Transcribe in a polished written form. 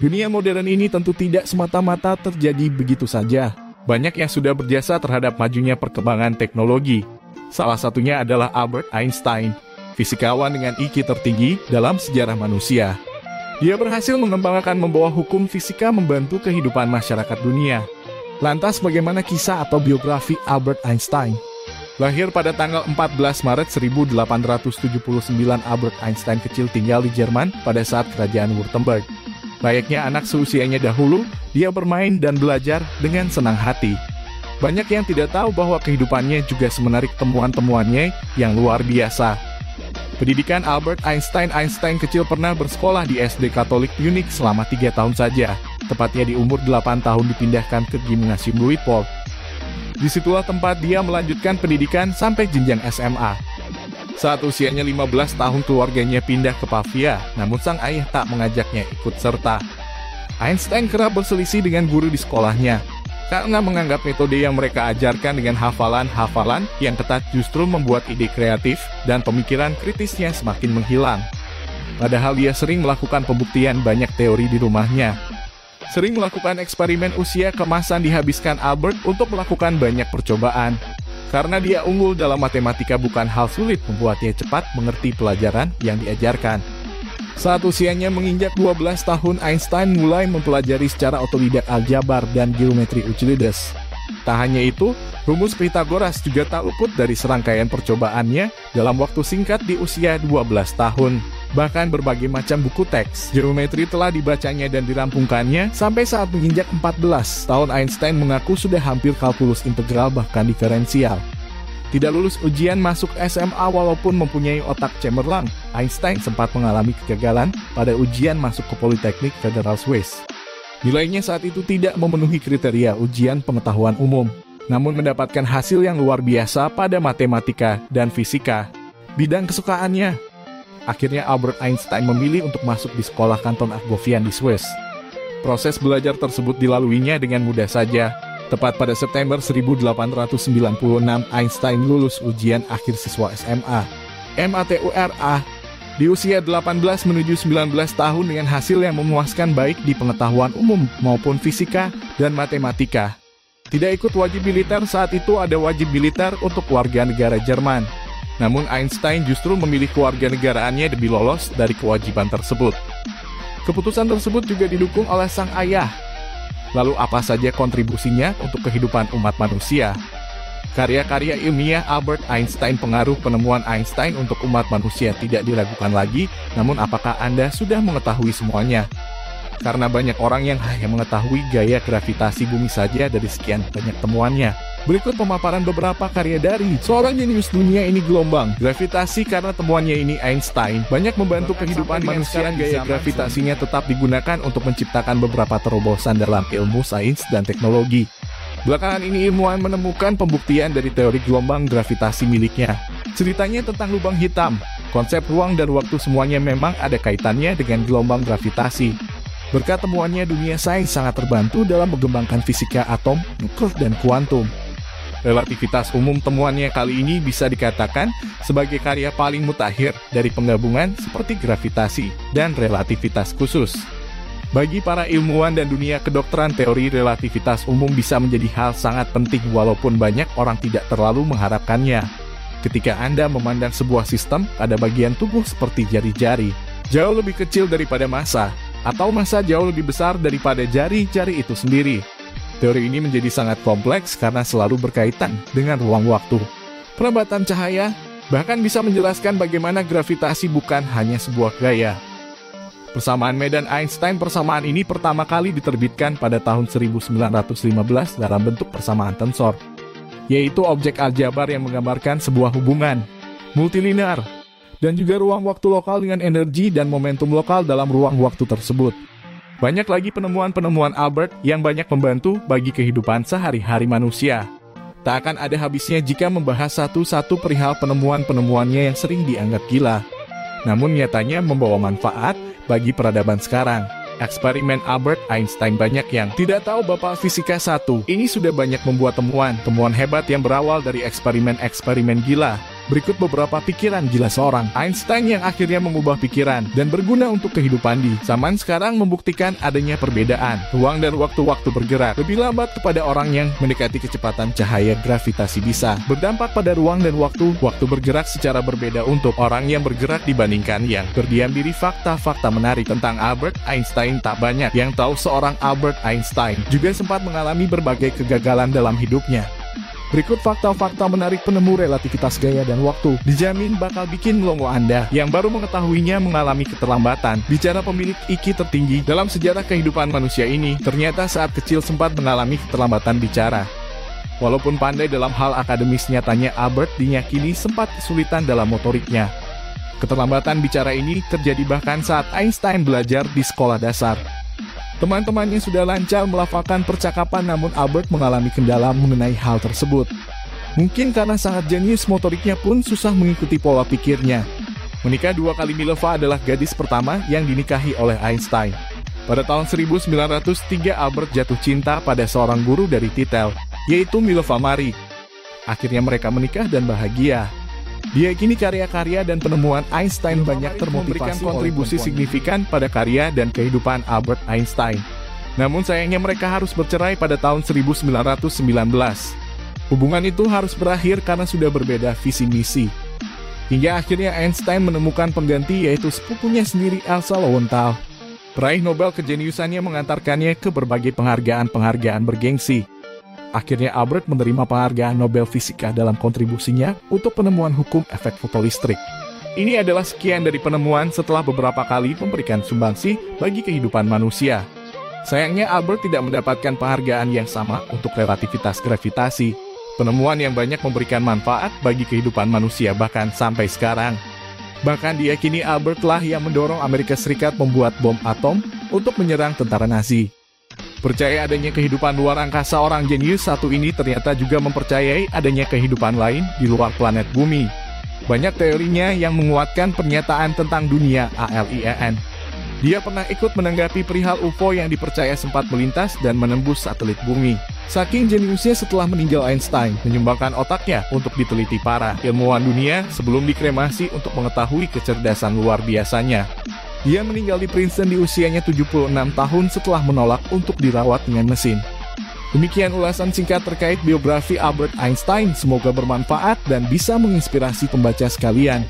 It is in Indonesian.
Dunia modern ini tentu tidak semata-mata terjadi begitu saja. Banyak yang sudah berjasa terhadap majunya perkembangan teknologi. Salah satunya adalah Albert Einstein, fisikawan dengan IQ tertinggi dalam sejarah manusia. Dia berhasil mengembangkan membawa hukum fisika membantu kehidupan masyarakat dunia. Lantas bagaimana kisah atau biografi Albert Einstein? Lahir pada tanggal 14 Maret 1879, Albert Einstein kecil tinggal di Jerman pada saat kerajaan Württemberg. Layaknya anak seusianya dahulu, dia bermain dan belajar dengan senang hati. Banyak yang tidak tahu bahwa kehidupannya juga semenarik temuan-temuannya yang luar biasa. Pendidikan Albert Einstein kecil pernah bersekolah di SD Katolik Munich selama 3 tahun saja. Tepatnya di umur 8 tahun dipindahkan ke Gymnasium Luitpold. Disitulah tempat dia melanjutkan pendidikan sampai jenjang SMA. Saat usianya 15 tahun keluarganya pindah ke Pavia, namun sang ayah tak mengajaknya ikut serta. Einstein kerap berselisih dengan guru di sekolahnya, karena menganggap metode yang mereka ajarkan dengan hafalan-hafalan yang ketat justru membuat ide kreatif dan pemikiran kritisnya semakin menghilang. Padahal dia sering melakukan pembuktian banyak teori di rumahnya. Sering melakukan eksperimen usia keemasan dihabiskan Albert untuk melakukan banyak percobaan. Karena dia unggul dalam matematika, bukan hal sulit membuatnya cepat mengerti pelajaran yang diajarkan. Saat usianya menginjak 12 tahun, Einstein mulai mempelajari secara otodidak aljabar dan geometri Euclides. Tak hanya itu, rumus Pythagoras juga tak luput dari serangkaian percobaannya dalam waktu singkat di usia 12 tahun. Bahkan berbagai macam buku teks geometri telah dibacanya dan dirampungkannya, sampai saat menginjak 14 tahun Einstein mengaku sudah hampir kalkulus integral bahkan diferensial. Tidak lulus ujian masuk SMA walaupun mempunyai otak cemerlang, Einstein sempat mengalami kegagalan pada ujian masuk ke Politeknik Federal Swiss. Nilainya saat itu tidak memenuhi kriteria ujian pengetahuan umum, namun mendapatkan hasil yang luar biasa pada matematika dan fisika, bidang kesukaannya. Akhirnya Albert Einstein memilih untuk masuk di sekolah kanton Argovian di Swiss. Proses belajar tersebut dilaluinya dengan mudah saja. Tepat pada September 1896, Einstein lulus ujian akhir siswa SMA, MATURA, di usia 18 menuju 19 tahun dengan hasil yang memuaskan baik di pengetahuan umum maupun fisika dan matematika. Tidak ikut wajib militer, saat itu ada wajib militer untuk warga negara Jerman. Namun Einstein justru memilih kewarganegaraannya demi lolos dari kewajiban tersebut. Keputusan tersebut juga didukung oleh sang ayah. Lalu apa saja kontribusinya untuk kehidupan umat manusia? Karya-karya ilmiah Albert Einstein, pengaruh penemuan Einstein untuk umat manusia tidak diragukan lagi, namun apakah Anda sudah mengetahui semuanya? Karena banyak orang yang hanya mengetahui gaya gravitasi bumi saja dari sekian banyak temuannya. Berikut pemaparan beberapa karya dari seorang jenius dunia ini, gelombang gravitasi. Karena temuannya ini, Einstein banyak membantu kehidupan manusia. Gaya gravitasinya tetap digunakan untuk menciptakan beberapa terobosan dalam ilmu sains dan teknologi. Belakangan ini ilmuwan menemukan pembuktian dari teori gelombang gravitasi miliknya. Ceritanya tentang lubang hitam. Konsep ruang dan waktu semuanya memang ada kaitannya dengan gelombang gravitasi. Berkat temuannya, dunia sains sangat terbantu dalam mengembangkan fisika atom, nuklir, dan kuantum. Relativitas umum temuannya kali ini bisa dikatakan sebagai karya paling mutakhir dari penggabungan seperti gravitasi dan relativitas khusus. Bagi para ilmuwan dan dunia kedokteran, teori relativitas umum bisa menjadi hal sangat penting walaupun banyak orang tidak terlalu mengharapkannya. Ketika Anda memandang sebuah sistem, ada bagian tubuh seperti jari-jari jauh lebih kecil daripada massa, atau massa jauh lebih besar daripada jari-jari itu sendiri. Teori ini menjadi sangat kompleks karena selalu berkaitan dengan ruang waktu. Perlambatan cahaya bahkan bisa menjelaskan bagaimana gravitasi bukan hanya sebuah gaya. Persamaan medan Einstein, persamaan ini pertama kali diterbitkan pada tahun 1915 dalam bentuk persamaan tensor, yaitu objek aljabar yang menggambarkan sebuah hubungan multilinear dan juga ruang waktu lokal dengan energi dan momentum lokal dalam ruang waktu tersebut. Banyak lagi penemuan-penemuan Albert yang banyak membantu bagi kehidupan sehari-hari manusia. Tak akan ada habisnya jika membahas satu-satu perihal penemuan-penemuannya yang sering dianggap gila, namun nyatanya membawa manfaat bagi peradaban sekarang. Eksperimen Albert Einstein, banyak yang tidak tahu Bapak Fisika 1 ini sudah banyak membuat temuan hebat yang berawal dari eksperimen-eksperimen gila. Berikut beberapa pikiran gila seorang Einstein yang akhirnya mengubah pikiran dan berguna untuk kehidupan di zaman sekarang, membuktikan adanya perbedaan ruang dan waktu-waktu bergerak lebih lambat kepada orang yang mendekati kecepatan cahaya gravitasi bisa berdampak pada ruang dan waktu bergerak secara berbeda untuk orang yang bergerak dibandingkan yang berdiam diri. Fakta-fakta menarik tentang Albert Einstein. Tak banyak yang tahu seorang Albert Einstein juga sempat mengalami berbagai kegagalan dalam hidupnya. Berikut fakta-fakta menarik penemu relativitas gaya dan waktu. Dijamin bakal bikin melongo Anda yang baru mengetahuinya mengalami keterlambatan. Bicara pemilik IQ tertinggi dalam sejarah kehidupan manusia ini, ternyata saat kecil sempat mengalami keterlambatan bicara. Walaupun pandai dalam hal akademis, nyatanya Albert diyakini sempat kesulitan dalam motoriknya. Keterlambatan bicara ini terjadi bahkan saat Einstein belajar di sekolah dasar. Teman-temannya sudah lancar melafalkan percakapan, namun Albert mengalami kendala mengenai hal tersebut. Mungkin karena sangat jenius, motoriknya pun susah mengikuti pola pikirnya. Menikah 2 kali, Mileva adalah gadis pertama yang dinikahi oleh Einstein. Pada tahun 1903, Albert jatuh cinta pada seorang guru dari Titel, yaitu Mileva Mary. Akhirnya mereka menikah dan bahagia. Diyakini karya-karya dan penemuan Einstein banyak termotivasi kontribusi signifikan pada karya dan kehidupan Albert Einstein. Namun sayangnya mereka harus bercerai pada tahun 1919. Hubungan itu harus berakhir karena sudah berbeda visi misi. Hingga akhirnya Einstein menemukan pengganti, yaitu sepupunya sendiri, Elsa Lowenthal. Peraih Nobel kejeniusannya mengantarkannya ke berbagai penghargaan bergengsi. Akhirnya Albert menerima penghargaan Nobel Fisika dalam kontribusinya untuk penemuan hukum efek fotolistrik. Ini adalah sekian dari penemuan setelah beberapa kali memberikan sumbangsi bagi kehidupan manusia. Sayangnya Albert tidak mendapatkan penghargaan yang sama untuk relativitas gravitasi, penemuan yang banyak memberikan manfaat bagi kehidupan manusia bahkan sampai sekarang. Bahkan diyakini Albert lah yang mendorong Amerika Serikat membuat bom atom untuk menyerang tentara Nazi. Percaya adanya kehidupan luar angkasa, orang jenius satu ini ternyata juga mempercayai adanya kehidupan lain di luar planet bumi. Banyak teorinya yang menguatkan pernyataan tentang dunia alien. Dia pernah ikut menanggapi perihal UFO yang dipercaya sempat melintas dan menembus satelit bumi. Saking jeniusnya, setelah meninggal Einstein menyumbangkan otaknya untuk diteliti para ilmuwan dunia sebelum dikremasi untuk mengetahui kecerdasan luar biasanya. Dia meninggal di Princeton di usianya 76 tahun setelah menolak untuk dirawat dengan mesin. Demikian ulasan singkat terkait biografi Albert Einstein. Semoga bermanfaat dan bisa menginspirasi pembaca sekalian.